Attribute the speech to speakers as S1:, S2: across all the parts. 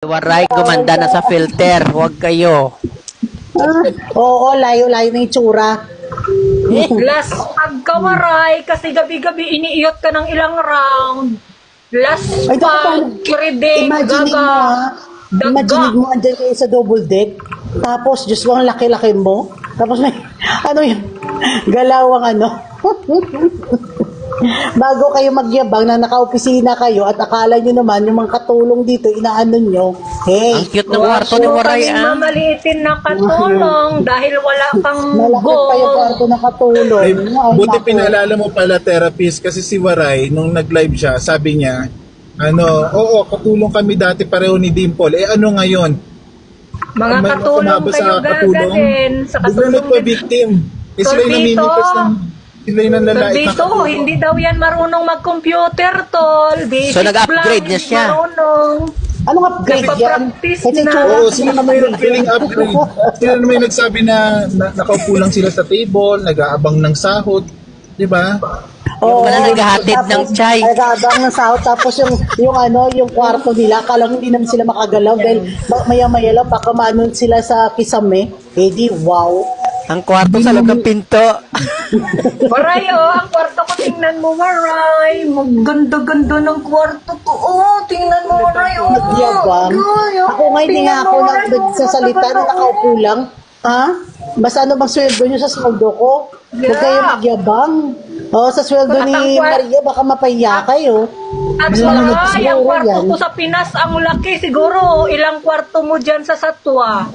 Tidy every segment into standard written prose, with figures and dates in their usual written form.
S1: Waray, gumanda na sa filter. Huwag kayo.
S2: Oo, layo-layo na yung tsura.
S3: Last pagkawaray, kasi gabi-gabi iniiyot ka ng ilang round. Last
S2: Ay,
S3: pag, kiriding,
S2: Imagine mo, imagine mo, andyan kayo sa double deck. Tapos, Diyos ko, ang laki-laki mo. Tapos may, ano yun, galawang ano. Bago kayo magyabang na naka-opisina kayo at akala nyo naman yung mga katulong dito, inaano nyo. Hey,
S1: Ang cute ng kwarto ni Waray, ah.
S3: mamaliitin na katulong dahil wala kang
S2: malaki pa yung
S3: goal.
S2: kwarto ng katulong.
S4: Ay,
S2: Ay,
S4: buti
S2: naku.
S4: pinaalala mo pala therapist kasi si Waray nung nag-live siya, sabi niya, oo, katulong kami dati pareho ni Dimple. Ano ngayon?
S3: Mga
S4: May
S3: katulong
S4: sumaba
S3: kayo gagalin sa
S4: Bigla
S3: katulong.
S4: nagpa-victim. Sila yung namimitas ng sila yung nanlalait na
S3: Dito,
S4: katulong.
S3: hindi daw yan marunong mag-computer, tol. Basic
S1: So, nag-upgrade
S3: lang,
S1: niya siya.
S3: Marunong.
S2: Anong upgrade yan?
S3: Nagpa-practice
S2: Kasi
S3: na.
S2: tsura,
S4: Oo, sila naman yung feeling upgrade. Sila naman yung nagsabi na nakaupo lang sila sa table, nag-aabang ng sahod. Di ba?
S2: Oo,
S1: Wala naghahatid
S2: tapos,
S1: ng chai.
S2: Naghahabang ng sahod. Tapos yung kwarto nila, kalang hindi naman sila makagalaw dahil maya-maya lang, baka maanon sila sa kisame. Eh di, wow.
S1: Ang kwarto sa loob ng pinto.
S3: Waray, ang kwarto ko, tingnan mo, Waray. Maganda-ganda ng kwarto ko. Tingnan mo, Waray,
S2: Nagyabang. Ako nga hindi nga ako nagsasalita na nakaupo lang. Ha? Basta ano bang sweldo nyo sa sweldo ko? Huwag kayo magyabang. Sa sweldo ni Maria, baka mapahiya kayo.
S3: At Waray, ang kwarto ko sa Pinas, ang laki. Siguro, ilang kwarto mo dyan sa Satwa?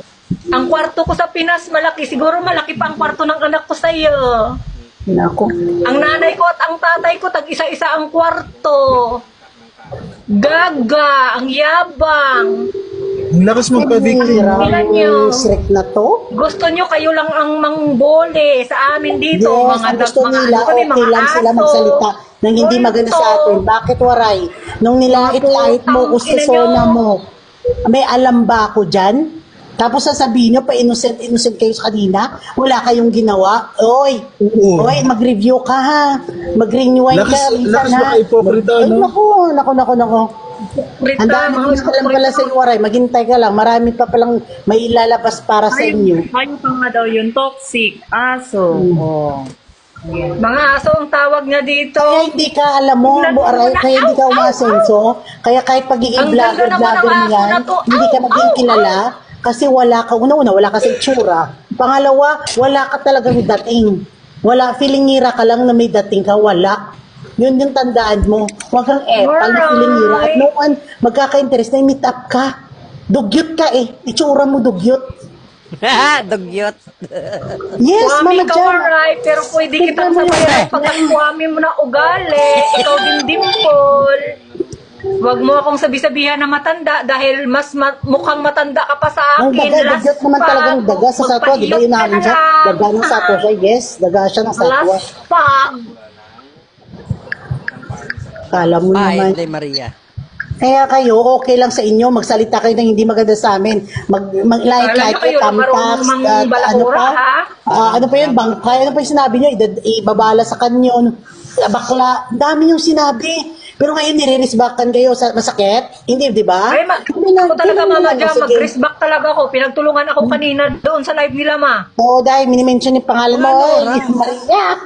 S3: Ang kwarto ko sa Pinas, malaki. Siguro malaki pa ang kwarto ng anak ko sa iyo.
S2: Nako.
S3: Ang nanay ko at ang tatay ko, tag-isa-isa ang kwarto. Gaga, ang yabang.
S4: Ang lakas magpa-victim.
S3: Ilan yun?
S2: Shrek na to?
S3: Gusto nyo kayo lang ang mangbole sa amin dito.
S2: Yes, ang gusto nila,
S3: kami,
S2: okay lang sila
S3: aso.
S2: magsalita nang hindi maganda sa atin. Bakit, Waray? Nung nilait-lait mo ko sa zona mo, may alam ba ako dyan? Tapos sasabihin nyo, pa-innocent kayo sa kanina, wala kayong ginawa. Oy, mag-review ka ha. Mag-renewind ka.
S4: Lakas na ka-ipokrita, no?
S2: Nako. Ang dami ko alam pala sa iyo, Waray. Maghintay ka lang. Marami pa palang may ilalabas para sa inyo.
S5: Ayun pa nga daw yun, toxic, aso.
S3: Mga aso ang tawag niya dito.
S2: Kaya hindi ka alam mo, Waray, kaya hindi ka umasenso. Kaya kahit pagiging
S3: Ang ganda naman
S2: vlogger
S3: ng
S2: mo yan,
S3: aso na to.
S2: hindi ka maging kilala. Kasi wala ka, una-una, wala ka sa itsura. Pangalawa, wala ka talagang dating. Wala, feelingira ka lang na may dating ka, wala. Yun yung tandaan mo. Huwag kang epal na feelingira. At no one magkaka-interest na meet up ka. Dugyot ka eh. Itsura mo dugyot.
S1: Dugyot.
S2: Yes,
S3: Swami
S2: Mama
S3: ka,
S2: Jan.
S3: Waray, pero pwede kitang sabayan pag ang swami mo na ugali. Ikaw din, Dimple. Huwag mo akong sabi-sabihan na matanda dahil mas mukhang matanda ka pa sa
S2: Ang
S3: akin.
S2: dugyot naman talagang daga sa satwa. Di ba yun namin siya? Daga ng satwa siya. Yes, daga siya ng satwa.
S3: Last pag.
S2: Kala mo naman.
S1: Bye, Maria.
S2: Kaya kayo, okay lang sa inyo, magsalita kayo ng hindi maganda sa amin. Mag-like
S3: Kala nyo kayo
S2: thumbs
S3: marunong
S2: up,
S3: mang balakura, ha?
S2: ano pa yun, bangkay, ano pa yung sinabi nyo, ibabala sa kanyo, bakla, dami yung sinabi. Pero ngayon, nire-risbakan kayo sa masakit? Hindi, di ba?
S3: Ay, ako talaga, Mama Jam, mag-respect talaga ako. Pinagtulungan ako kanina doon sa live nila, Ma.
S2: Oo, dahil minimension yung pangalan mo, Maria.